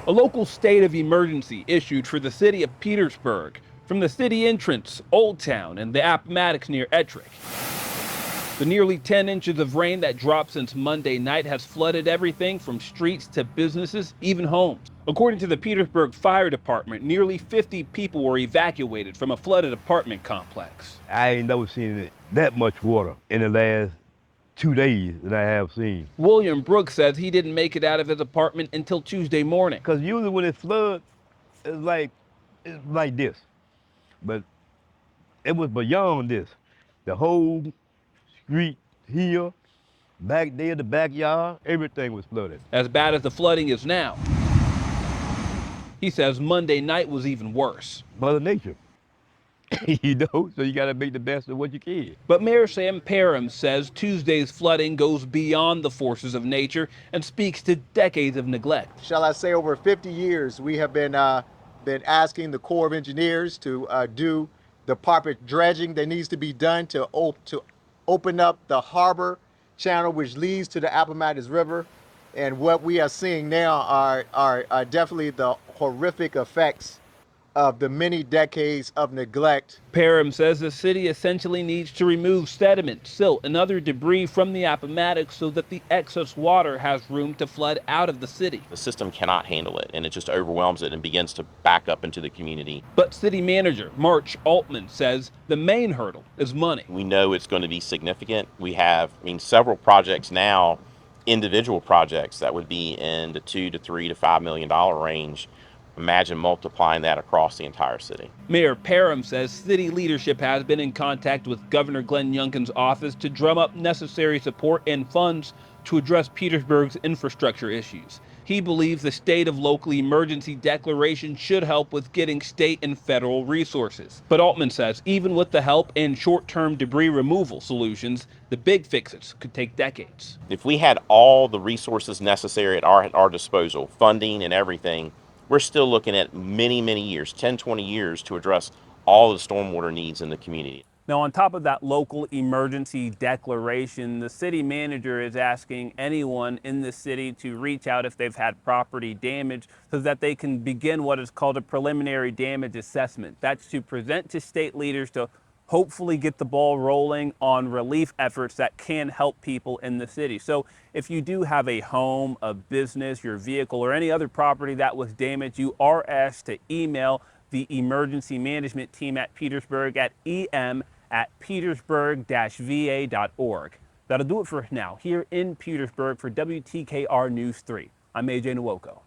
A local state of emergency issued for the city of Petersburg, from the city entrance, Old Town, and the Appomattox near Ettrick. The nearly 10 inches of rain that dropped since Monday night has flooded everything from streets to businesses, even homes. According to the Petersburg Fire Department, nearly 50 people were evacuated from a flooded apartment complex. I ain't never seen it that much water in the last 2 days that I have seen. William Brooks says he didn't make it out of his apartment until Tuesday morning. Because usually when it floods, it's like this. But it was beyond this. The whole street here, back there, the backyard, everything was flooded. As bad as the flooding is now, he says Monday night was even worse. Mother Nature. So you got to make the best of what you can. But Mayor Sam Parham says Tuesday's flooding goes beyond the forces of nature and speaks to decades of neglect. Shall I say, over 50 years, we have been asking the Corps of Engineers to do the proper dredging that needs to be done to open up the harbor channel which leads to the Appomattox River. And what we are seeing now are definitely the horrific effects of the many decades of neglect. Parham says the city essentially needs to remove sediment, silt, and other debris from the Appomattox so that the excess water has room to flood out of the city. The system cannot handle it, and it just overwhelms it and begins to back up into the community. But city manager March Altman says the main hurdle is money. We know it's going to be significant. We have, several projects now, individual projects that would be in the $2 to $3 to $5 million range. Imagine multiplying that across the entire city. Mayor Parham says city leadership has been in contact with Governor Glenn Youngkin's office to drum up necessary support and funds to address Petersburg's infrastructure issues. He believes the state of local emergency declaration should help with getting state and federal resources. But Altman says even with the help and short-term debris removal solutions, the big fixes could take decades. If we had all the resources necessary at our disposal, funding and everything, we're still looking at many, many years, 10, 20 years to address all the stormwater needs in the community. Now, on top of that local emergency declaration, the city manager is asking anyone in the city to reach out if they've had property damage so that they can begin what is called a preliminary damage assessment. That's to present to state leaders to hopefully get the ball rolling on relief efforts that can help people in the city. So if you do have a home, a business, your vehicle, or any other property that was damaged, you are asked to email the emergency management team at Petersburg at em@petersburg-va.org. That'll do it for now here in Petersburg for WTKR News 3. I'm AJ Nwoko.